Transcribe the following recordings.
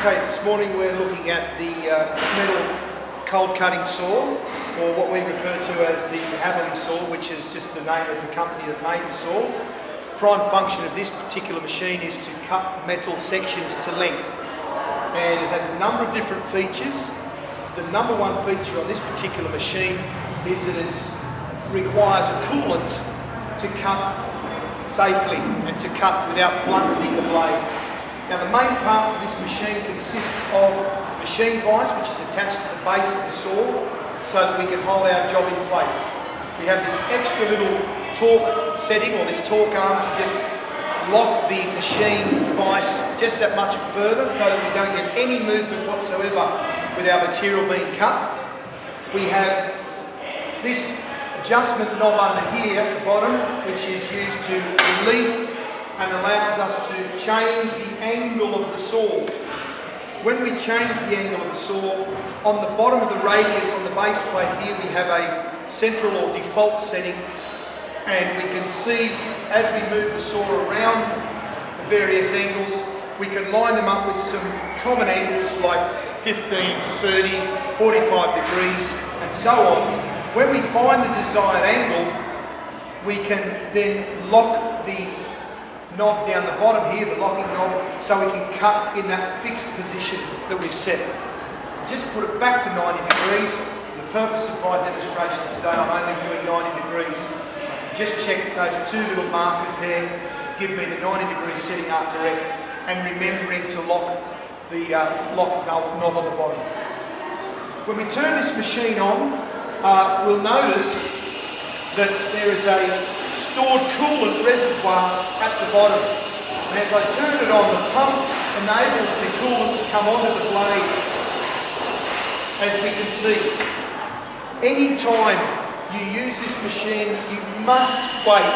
Okay, this morning we're looking at the metal cold cutting saw, or what we refer to as the Hammerly saw, which is just the name of the company that made the saw. The prime function of this particular machine is to cut metal sections to length, and it has a number of different features. The number one feature on this particular machine is that it requires a coolant to cut safely and to cut without blunting the blade. Now, the main parts of this machine consists of machine vise, which is attached to the base of the saw so that we can hold our job in place. We have this extra little torque setting, or this torque arm, to just lock the machine vise just that much further so that we don't get any movement whatsoever with our material being cut. We have this adjustment knob under here at the bottom, which is used to release and allows us to change the angle of the saw. When we change the angle of the saw, on the bottom of the radius on the base plate here we have a central or default setting, and we can see as we move the saw around the various angles, we can line them up with some common angles like 15, 30, 45 degrees and so on. When we find the desired angle, we can then lock the knob down the bottom here, the locking knob, so we can cut in that fixed position that we've set. Just put it back to 90 degrees. For the purpose of my demonstration today, I'm only doing 90 degrees. Just check those two little markers there, give me the 90 degree setting are correct, and remembering to lock the lock knob on the bottom. When we turn this machine on, we'll notice that there is a stored coolant reservoir at the bottom, and as I turn it on, the pump enables the coolant to come onto the blade. As we can see, any time you use this machine, you must wait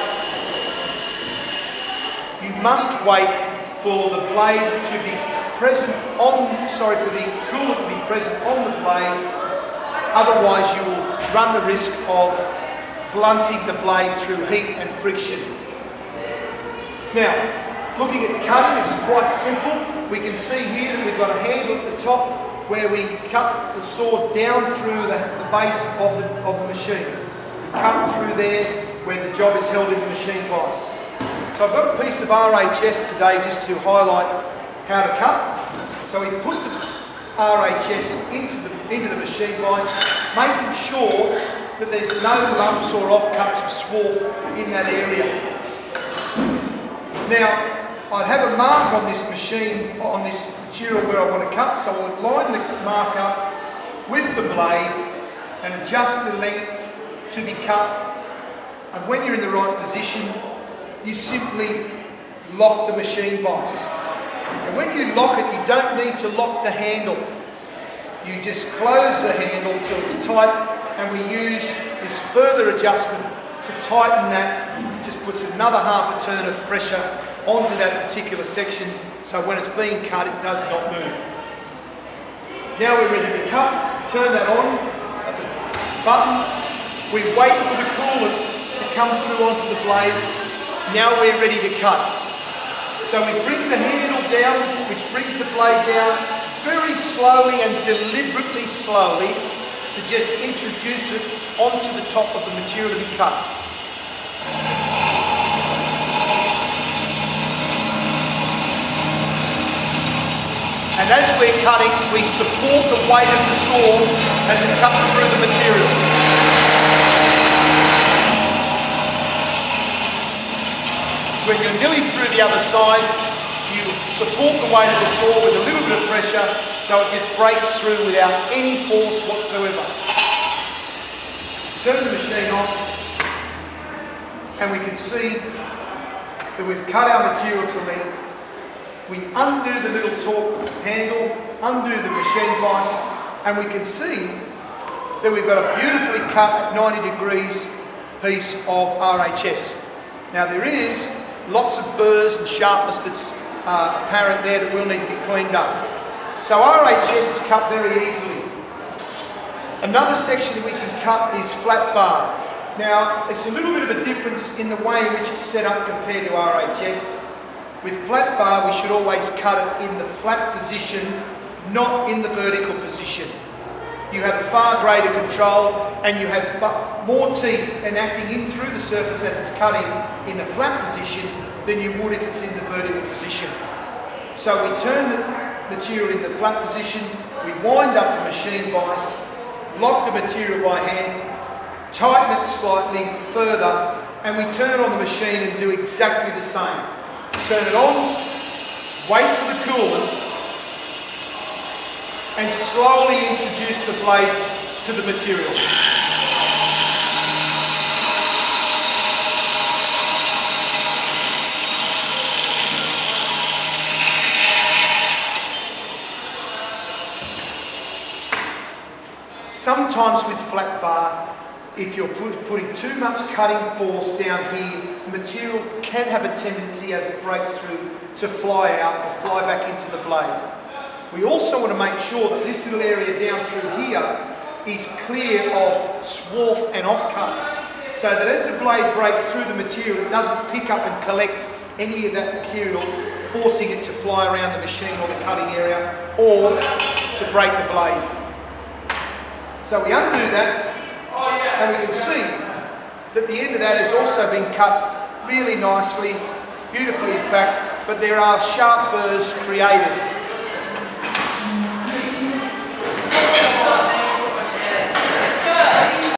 for the blade to be present on, for the coolant to be present on the blade. Otherwise you will run the risk of blunting the blade through heat and friction. Now, looking at cutting is quite simple. We can see here that we've got a handle at the top where we cut the saw down through the base of the machine. We cut through there where the job is held in the machine vise. So I've got a piece of RHS today just to highlight how to cut. So we put the RHS into the machine vise, making sure that there's no lumps or offcuts of swarf in that area. Now, I'd have a mark on this machine, on this material where I want to cut, so I would line the mark up with the blade and adjust the length to be cut. And when you're in the right position, you simply lock the machine vise. And when you lock it, you don't need to lock the handle. You just close the handle till it's tight, and we use this further adjustment to tighten that. Just puts another half a turn of pressure onto that particular section, so when it's being cut, it does not move. Now we're ready to cut. Turn that on at the button. We wait for the coolant to come through onto the blade. Now we're ready to cut. So we bring the handle down, which brings the blade down very slowly and deliberately slowly, to just introduce it onto the top of the material to be cut. And as we're cutting, we support the weight of the saw as it cuts through the material. When you're nearly through the other side, you support the weight of the saw with a little bit of pressure so it just breaks through without any force whatsoever. Turn the machine off, and we can see that we've cut our material to length. We undo the little torque handle, undo the machine vise, and we can see that we've got a beautifully cut at 90 degrees piece of RHS. Now there is lots of burrs and sharpness that's apparent there that will need to be cleaned up. So RHS is cut very easily. Another section that we can cut is flat bar. Now, it's a little bit of a difference in the way in which it's set up compared to RHS. With flat bar, we should always cut it in the flat position, not in the vertical position. You have a far greater control and you have more teeth enacting in through the surface as it's cutting in the flat position than you would if it's in the vertical position. So we turn the material in the flat position, we wind up the machine vise, lock the material by hand, tighten it slightly further, and we turn on the machine and do exactly the same. Turn it on, wait for the coolant, and slowly introduce the blade to the material. Sometimes with flat bar, if you're putting too much cutting force down here, material can have a tendency as it breaks through to fly out or fly back into the blade. We also want to make sure that this little area down through here is clear of swarf and offcuts, so that as the blade breaks through the material, it doesn't pick up and collect any of that material, forcing it to fly around the machine or the cutting area, or to break the blade. So we undo that, and we can see that the end of that has also been cut really nicely, beautifully in fact, but there are sharp burrs created